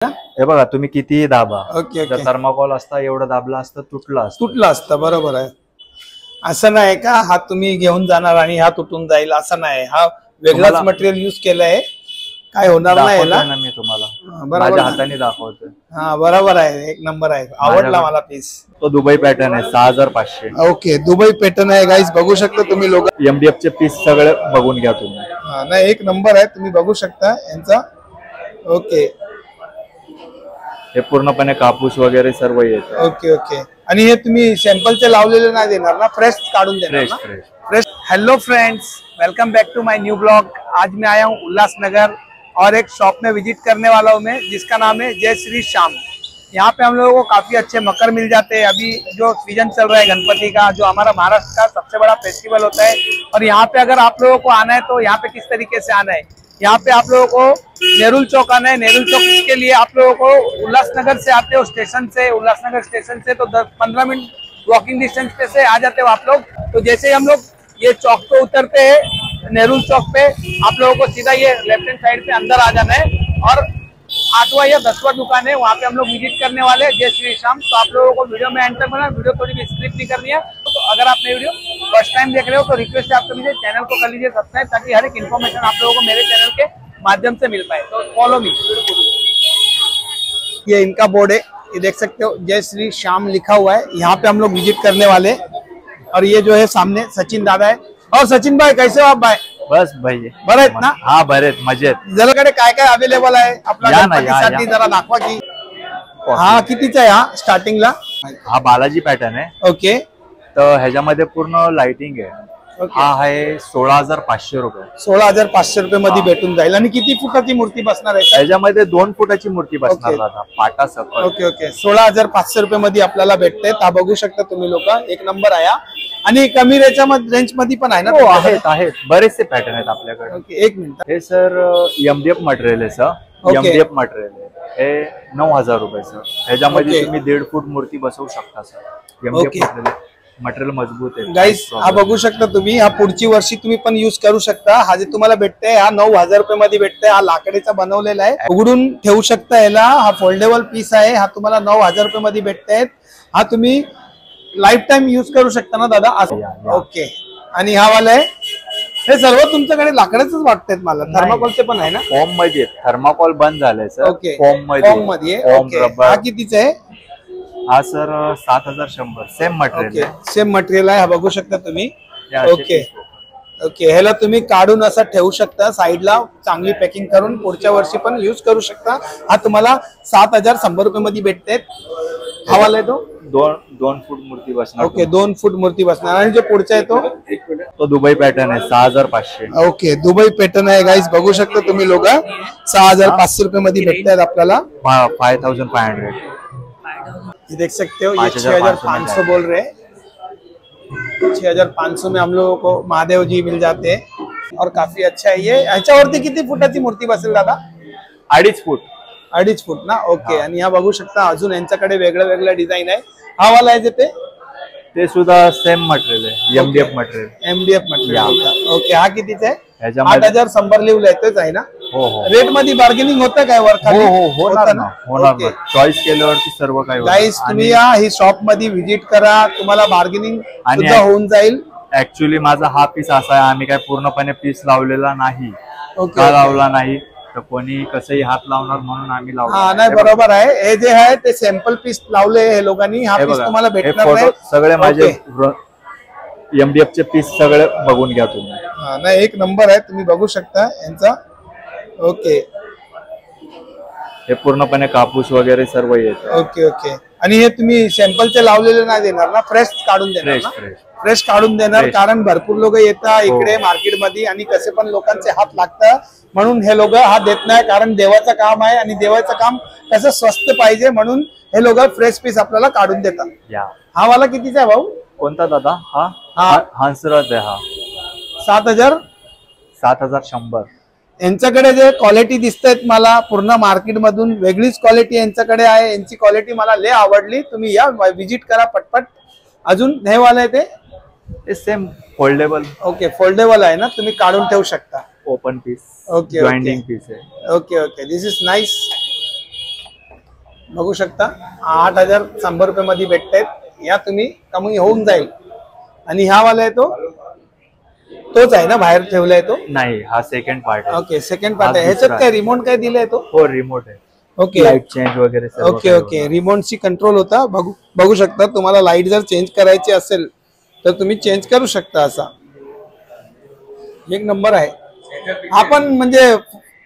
हे बघा तुम्ही कितीही दाबा, ओके ओके थर्माकोल असता एवढं दाबला असतं तुटलं असतं. बरोबर आहे. असं नाही का हा तुम्ही घेऊन जाणार आणि हा तुटून जाईल असं नाही. हा वेगळाच मटेरियल यूज केलंय, काय होणार नाही याला. मी तुम्हाला बरोबर माझ्या हाताने दाखवतोय. हा बरोबर आहे, एक नंबर आहे. आवडला मला पीस. तो दुबई पॅटर्न आहे 6500. ओके दुबई पॅटर्न आहे गाईज, बघू शकता तुम्ही लोक. एमडीएफ चे पीस सगळे बघून घ्या तुम्ही. नाही एक नंबर आहे, तुम्ही बघू शकता यांचा. ओके हे पूर्णपणे कापूस वगैरे सर्व येत. Okay okay. आणि हे तुम्ही सॅम्पलचे लावलेले नाही देणार ना, फ्रेश काढून देणार ना? Fresh. Hello friends, welcome back to my new blog. आज मैं आया हूँ उल्लासनगर और एक शॉप में विजिट करने वाला हूँ मैं, जिसका नाम है जय श्री श्याम। यहाँ पे हम लोगों को काफी अच्छे मकर मिल जाते हैं। अभी जो सीजन चल रहा है गणपति का, जो हमारा महाराष्ट्र का सबसे बड़ा फेस्टिवल होता है, और यहाँ पे अगर आप लोगों को आना है तो यहाँ पे किस तरीके से आना है, यहाँ पे आप लोगों को नेरुल चौक आना है। नेरुल चौक के लिए आप लोगों को उल्लासनगर से आते हो स्टेशन से, उल्लासनगर स्टेशन से तो 10-15 मिनट वॉकिंग डिस्टेंस पे से आ जाते हो आप लोग। तो जैसे ही हम लोग ये चौक पे उतरते हैं नेरुल चौक पे, आप लोगों को सीधा ये लेफ्ट हैंड साइड पे अंदर आ जाना है और 8वां या 10वां दुकान है, वहाँ पे हम लोग विजिट करने वाले हैं जय श्री श्याम। तो आप लोगों को वीडियो में एंड तक बना, वीडियो थोड़ी भी स्क्रिप्ट नहीं करनी है। तो अगर आपने वीडियो फर्स्ट टाइम देख रहे हो तो रिक्वेस्ट है आपको लीजिए चैनल को कर लीजिए सब्सक्राइब, ताकि हर एक इन्फॉर्मेशन आप लोगों को मेरे चैनल के माध्यम से मिल पाए। तो फॉलो मी। ये इनका बोर्ड है, ये देख सकते हो जय श्री श्याम लिखा हुआ है। यहाँ पे हम लोग विजिट करने वाले, और ये जो है सामने सचिन दादा है। और सचिन भाई कैसे हो आप भाई? बस भाई बरं आहेत ना? हा बरेत मजेत. जराकडे काय काय अवेलेबल आहे आपल्या गणपतीसाठी जरा दाखवा की. हा कितीचा आहे हा स्टार्टिंगला? हा बालाजी पॅटर्न आहे. ओके. तर ह्याच्यामध्ये पूर्ण लाइटिंग आहे. हा आहे 16,500 रुपये. 16,500 रुपये मध्ये भेटून जाईल. आणि किती फुटाची मूर्ती बसणार आहे? ह्याच्यामध्ये 2 फुटाची मूर्ती बसणार दादा, पाटा सकट. Okay okay. 16,500 रुपये मध्ये आपल्याला भेटते. हा बघू शकता तुम्ही लोक, एक नंबर आहे. आणि कमी रेंज मध्ये पण आहे ना? हो आहेत बरेचसे पॅटर्न आहेत आपल्याकडे. ओके एक मिनिट. हे सर एमडीएफ मटेरियल आहे सर. एमडीएफ मटेरियल आहे हे 9,000 रुपये सर. ह्याच्यामध्ये तुम्ही 1.5 फूट मूर्ती बसवू शकता सर. एमडीएफ मटेरियल मजबूत आहे गाईस. हा बघू शकता तुम्ही, हा पुढची वर्षी तुम्ही पण युज करू शकता. हा जे तुम्हाला भेटतंय हा 9,000 रुपये मध्ये भेटतंय. हा लाकडाचा बनवलेला आहे, उघडून ठेवू शकता याला. हा फोल्डेबल पीस आहे. हा तुम्हाला 9,000 रुपये मध्ये भेटतायत. हा तुम्ही लाईफ टाइम युज करू शकता ना दादा? ओके. आणि हा वाला आहे, हे सर्व तुमच्याकडे लाकडाच वाटतात मला. थर्माकोलचे पण आहे ना? फॉर्म मध्ये. थर्माकोल बंद झालंय सर. ओके. फॉर्म मध्ये. हा कितीचा आहे? हा सर 7,100. सेम मटेरियल आहे. सेम मटेरियल आहे. हा बघू शकता तुम्ही. Okay okay. ह्याला तुम्ही काढून असं ठेवू शकता साईडला, चांगली पॅकिंग करून पुढच्या वर्षी पण युज करू शकता. हा तुम्हाला 7,100 रुपये मध्ये भेटते. हा वाला आहे तो 2 फूट मूर्ती बसणार. ओके 2 फूट मूर्ती बसणार. आणि जो पुढचा आहे तो दुबई पॅटर्न आहे 6,500. ओके दुबई पॅटर्न आहे गाईज, बघू शकता तुम्ही लोक. 6,500 रुपये मध्ये भेटतात आपल्याला. 5,500. ये देख सकते हो, ये 6,500 बोल रहे हैं. 6,500 में हम लोगों को महादेव जी मिल जाते हैं, और काफी अच्छा है ये. ह्याच्यावरती किती फुटाची मूर्ती बसेल दादा? 2.5 फूट. 2.5 फूट ना? ओके. आणि हा बघू शकता अजून यांच्याकडे वेगळं डिझाईन आहे. हा वाला आहे ते सुद्धा सेम मटेरियल आहे. MDF material. ओके. हा कितीचा आहे? 8,100 लिहिलंय तेच आहे ना? हो. रेट मध्ये बार्गेनिंग होतं काय वर खाली? होणार ना. चॉईस केल्यावरती सर्व काही. गाईस तुम्ही या ही शॉप मध्ये व्हिजिट करा, तुम्हाला बार्गेनिंग सुद्धा होऊन जाईल. ऍक्च्युली माझा हा पीस असा आहे, आम्ही काय पूर्णपणे पीस लावलेला नाही. ओके. लावला नाही तर कोणी कसंही हात लावणार म्हणून आम्ही लावला. हा नाही बरोबर आहे. हे जे आहे ते सॅम्पल पीस लावले हे लोकांनी. हा पीस तुम्हाला भेटणार नाही. सगळे माझे एमडीएफ चे पीस सगळे बघून घ्या तुम्ही. नाही एक नंबर आहे, तुम्ही बघू शकता यांचा. ओके. हे पूर्णपणे कापूस वगैरे सर्व येत. Okay okay. आणि हे तुम्ही सॅम्पलचे लावलेले नाही देणार ना? फ्रेश काढून देणार ना? फ्रेश काढून देणार, कारण भरपूर लोक येतात इकडे मार्केटमध्ये आणि कसे पण लोकांचे हात लागतात, म्हणून हे लोक हात देत नाही. कारण देवाचं काम आहे आणि देवाचं काम कसं स्वस्त पाहिजे, म्हणून हे लोक फ्रेश पीस आपल्याला काढून देतात. हा वाला कितीचा आहे भाऊ? कोणता दादा? हा हंसराज आहे. हा 7,100. यांच्याकडे जे क्वालिटी दिसतात मला पूर्ण मार्केट मधून वेगळीच क्वालिटी यांच्याकडे आहे. यांची क्वालिटी मला लय आवडली. तुम्ही या विजिट करा पटपट. अजून हे वाला आहे ते सेम फोल्डेबल. ओके फोल्डेबल आहे ना? तुम्ही काढून ठेवू शकता. Open piece. Okay jointing piece आहे. Okay okay. This is nice. बघू शकता 8,100 रुपये मध्ये भेटतायत. या तुम्ही कमी होऊन जाईल. आणि हा वाला आहे तोच आहे ना, बाहेर ठेवलाय तो? नाही, हा सेकंड पार्ट आहे. ओके, सेकंड पार्ट आहे. ह्याच्यात काय रिमोट काय दिलाय तो? हो, रिमोट आहे. ओके, लाईट चेंज वगैरे सर्व ओके ओके. रिमोटची कंट्रोल होता. बघू शकता. तुम्हाला लाईट जर चेंज करायची असेल तर तुम्ही चेंज करू शकता. असा एक नंबर आहे. आपण म्हणजे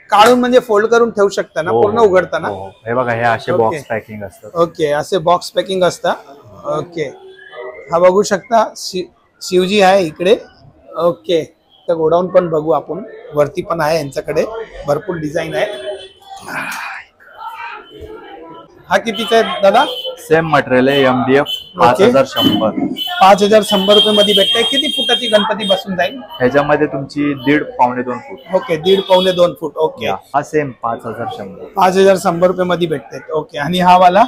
काढून म्हणजे फोल्ड करून ठेवू शकता ना, पूर्ण उघडताना. हे बघा, हे असे बॉक्स पॅकिंग असतात. ओके, असे बॉक्स पॅकिंग असतात. ओके, हा बघू शकता शिवजी आहे इकडे. ओके, तर गोडाऊन पण बघू आपण. वरती पण आहे यांच्याकडे भरपूर डिझाईन आहे. हा कितीचा आहे दादा? सेम मटेरियल आहे, MDF 5100. 5100 रुपये मध्ये भेटतंय. किती फुटाची गणपती बसून जाईल? ह्याच्यामध्ये तुमची 1.5 पावणे 2 फूट. ओके, 1.5 पावणे 2 फूट. ओके, हा सेम 5100. 5100 रुपये मध्ये भेटतात. ओके, आणि हा वाला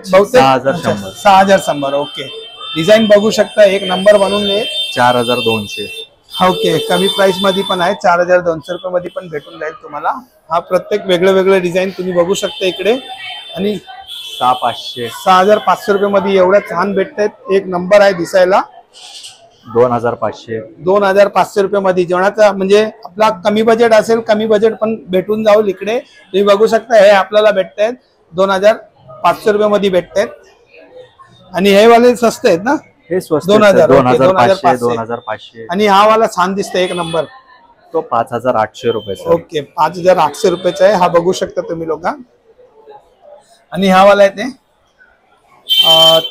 6100. 6100. ओके, डिझाईन बघू शकता. एक नंबर बनवून 4200. ओके, कमी प्राइस मध्ये पण आहे. 4200 रुपये मध्ये पण भेटून जाईल तुम्हाला. हा प्रत्येक वेगळं वेगळं डिझाईन तुम्ही बघू शकता इकडे. आणि 6500. 6500 रुपये मध्ये एवढ्या छान भेटतात. एक नंबर आहे दिसायला. 2500. 2500 रुपये मध्ये जेवणाचा म्हणजे आपला कमी बजेट असेल, कमी बजेट पण भेटून जाईल इकडे. तुम्ही बघू शकता. हे आपल्याला भेटतायत 2500 रुपये मध्ये भेटतायत. आणि हे वाले स्वस्त आहेत ना? हे स्वस्त 2000. 2500. 2500. आणि हा वाला छान दिसतोय एक नंबर. तो 5800 रुपये. ओके, 5800 रुपयाचा आहे. हा बघू शकता तुम्ही लोक. आणि हा वाला आहे ते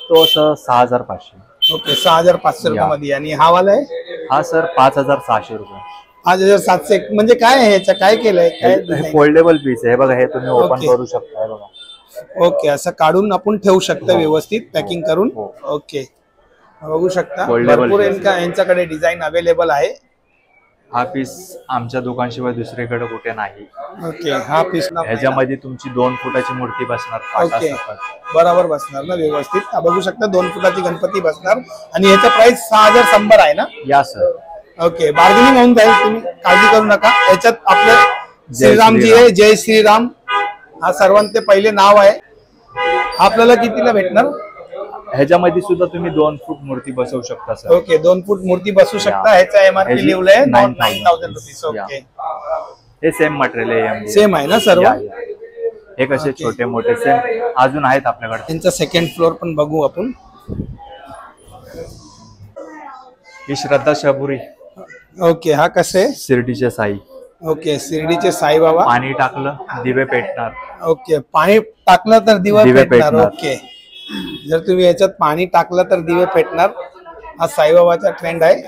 तो सर 6500. ओके, 6500 रुपये मध्ये. आणि हा वाला आहे हा सर 5600 रुपये. 5700. म्हणजे काय आहे ह्याचं, काय केलंय? काय फोल्डेबल पीस आहे. हे बघा, हे तुम्ही ओपन करू शकता. हे बघा. ओके, असं काढून आपण ठेवू शकता व्यवस्थित पॅकिंग करून. ओके, बघू शकता. भरपूर यांच्याकडे डिझाईन अवेलेबल आहे. हा पीस आमच्या दुकानशिवाय दुसरीकडे कुठे नाही. ओके, हा पीस ह्याच्यामध्ये तुमची 2 फुटाची मूर्ती बसणार. ओके, बरोबर बसणार ना व्यवस्थित. हा बघू शकता 2 फुटाची गणपती बसणार. आणि ह्याचा प्राइस 6100 आहे ना? या सर. ओके, बार्गेनिंग होऊन जाईल. तुम्ही काळजी करू नका. याच्यात आपलं श्रीरामजी आहे. जय श्रीराम हा सर्वांचे पहिले नाव आहे. आपल्याला कितीला भेटणार? ह्याच्यामध्ये सुद्धा तुम्ही 2 फूट मूर्ती बसवू शकता सर. ओके, 2 फूट मूर्ती बसवू शकता. ह्याचा MRP लिहिलंय 9000 रुपीज. ओके, हे सेम मटेरियल आहे. सेम आहे ना सर्व? हे कसे छोटे मोठे सेम अजून आहेत आपल्याकडे. त्यांचा सेकंड फ्लोर पण बघू आपण. ही श्रद्धा शाबुरी. ओके, हा कसं आहे? शिर्डीचे साई. ओके, शिर्डीचे साईबाबा. पाणी टाकलं दिवे पेटणार. ओके, पाणी टाकलं तर दिवे पेटणार. ओके, जर तुम्ही याच्यात पाणी टाकलं तर दिवे पेटणार. हा साईबाबाचा ट्रेंड आहे.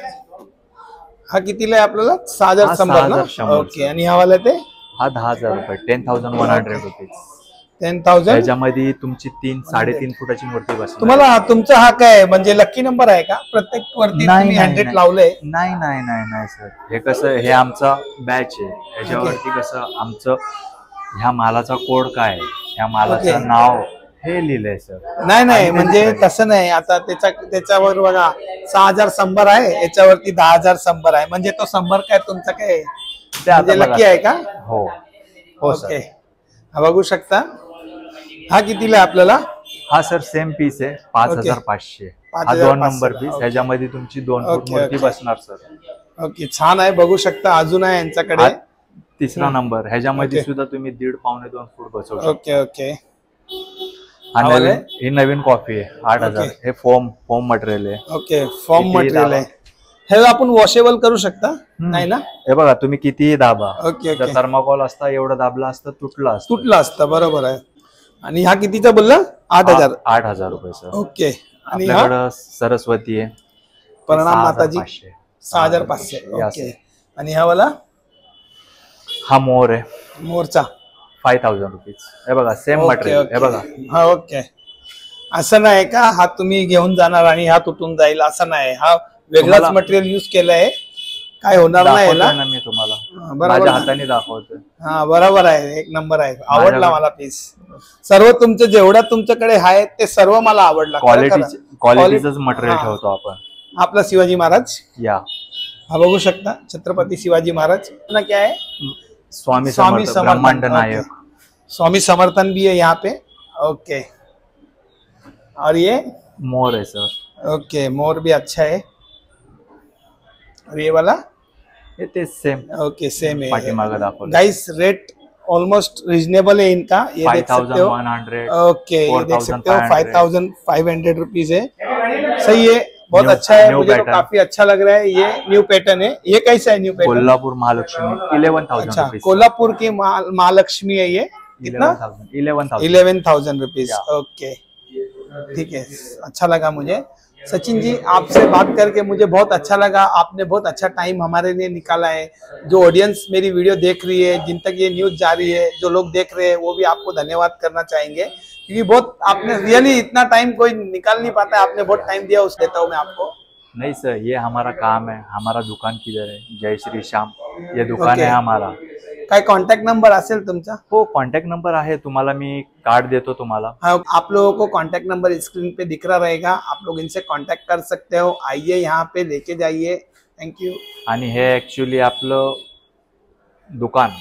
हा कितीला आहे आपल्याला? 6100 ना? ओके, आणि हा वाला ते हा 10000 रुपये. 10100 रुपीज. 10,000. त्याच्यामध्ये तुमची 3-3.5 फुटाची मूर्ती बसणार. तुम्हाला तुमचा हा काय म्हणजे लकी नंबर आहे का? प्रत्येक वरती तुम्ही 100 लावलंय? नाही नाही नाही नाही सर. हे कसं, हे आमचा बॅच आहे. ह्याच्यावरती कसं आमचं ह्या मालाचा कोड काय आहे, ह्या मालाचं नाव हे लिहिलंय सर. नाही नाही, म्हणजे तसं नाही. आता त्याच्यावर बघा 6100 आहे. याच्यावरती 10100 आहे. म्हणजे तो 100 काय तुमचा काय म्हणजे लकी आहे का? हो हो सर. ओके, हा बघू शकता. हा कितीला आहे आपल्याला? हा सर सेम पीस आहे 5500. हा 2 नंबर पीस. ह्याच्यामध्ये तुमची 2 फूट मूर्ती बसणार सर. ओके, छान आहे. बघू शकता. अजून आहे यांच्याकडे 3रा नंबर. ह्याच्यामध्ये सुद्धा तुम्ही 1.5 पावणे 2 फूट बसवू शकता. Okay okay. ही नवीन कॉफी आहे 8000. हे फोम मटेरियल आहे. ओके, फॉर्म मटेरियल आहे. हे आपण वॉशेबल करू शकता नाही ना? हे बघा, तुम्ही कितीही दाबा. ओके, जर थर्माकोल असता एवढं दाबला असतं तुटलं असतं. बरोबर आहे. आणि हा कितीचा बोलला? 8000. 8000 रुपये सर. ओके, आणि आपल्याकडं सरस्वती आहे. प्रणाम माताजी 6500. ओके, आणि हा वाला? हा मोर आहे. मोरचा 5000 रुपीज. हे बघा सेम मटेरियल. हे बघा. हा ओके, असं नाही का हा तुम्ही घेऊन जाणार आणि हा तुटून जाईल असं नाही. हा वेगळाच मटेरियल युज केलंय. काय होणार नाही याला. मी तुम्हाला माझ्या हाताने दाखवतोय. हा बरोबर आहे. एक नंबर आहे. आवडला मला पीस. सर्व तुमचं जेवढा तुमच्याकडे आहे ते सर्व मला आवडला. क्वालिटीच मटेरियल ठेवतो आपण. आपला शिवाजी महाराज. या हा बघू शकता छत्रपती शिवाजी महाराज ना. काय आहे? स्वामी समर्थ ब्रह्मांड नायक. स्वामी समर्थन भी है यहाँ पे। ओके, और ये मोर है सर। ओके, मोर भी अच्छा है। और ये वाला ते सेम ओके, सेम है। पाठीमागं दाखवलं। गाइस रेट ऑलमोस्ट रिजनेबल है इनका, ये देख सकते हो। 5100 ओके, ये देख सकते हो 4500 5500 रुपीज है। सही है, बहुत New- अच्छा है, new मुझे तो pattern। काफी अच्छा लग रहा है। ये न्यू पैटर्न है, ये कैसा है न्यू पैटर्न? कोल्हापुर महालक्ष्मी 11,000 अच्छा, रुपीज। कोल्हापुर की महालक्ष्मी है ये। कितना? 11,000 11,000 रुपीज। ओके, ठीक है, अच्छा लगा मुझे। सचिन जी, आपसे बात करके मुझे बहुत अच्छा लगा। आपने बहुत अच्छा टाइम हमारे लिए निकाला है। जो ऑडियंस मेरी वीडियो देख रही है, जिन तक ये न्यूज जा रही है, जो लोग देख रहे हैं, वो भी आपको धन्यवाद करना चाहेंगे, क्योंकि बहुत आपने रियली इतना टाइम कोई निकाल नहीं पाता है, आपने बहुत टाइम दिया, उस देता हूँ मैं आपको। नहीं सर, ये हमारा काम है। हमारा दुकान किधर है? जय श्री श्याम, ये दुकान Okay. है हमारा। काय कॉन्टॅक्ट नंबर असेल तुमचा? हो, कॉन्टॅक्ट नंबर आहे, तुम्हाला मी कार्ड देतो तुम्हाला। हाँ, आप लोगों को कॉन्टैक्ट नंबर स्क्रीन पे दिख रहा रहेगा, आप लोग इनसे कॉन्टैक्ट कर सकते हो। आइए यहाँ पे लेके जाइए। Thank you. आणि हे ऍक्च्युली आपलं दुकान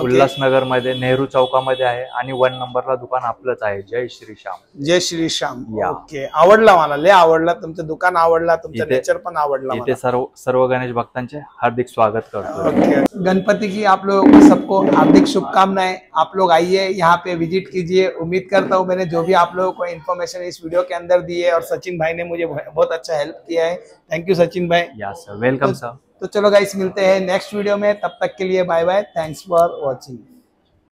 उल्हासनगर मध्ये नेहरू चौकामध्ये आहे आणि 1 नंबरला दुकान आपलंच आहे, जय श्री श्याम। जय श्री श्याम। या। ओके, आवडला मला, लय आवडला तुमचं दुकान, आवडला तुमचं इथे- नेचर पण आवडला इथे मला। सर्व सर्व गणेश भक्तांचे हार्दिक स्वागत करतो। ओके, गणपति की आप लोगों को सबको हार्दिक शुभकामनाएं। आप लोग आइए, यहाँ पे विजिट कीजिए। उम्मीद करता हूँ मैंने जो भी आप लोगों को इन्फॉर्मेशन इस वीडियो के अंदर दी है, और सचिन भाई ने मुझे बहुत अच्छा हेल्प किया है। थैंक यू सचिन भाई। या सर, वेलकम सर। तो चलो गाइस, मिलते हैं नेक्स्ट वीडियो में, तब तक के लिए bye bye, thanks for watching.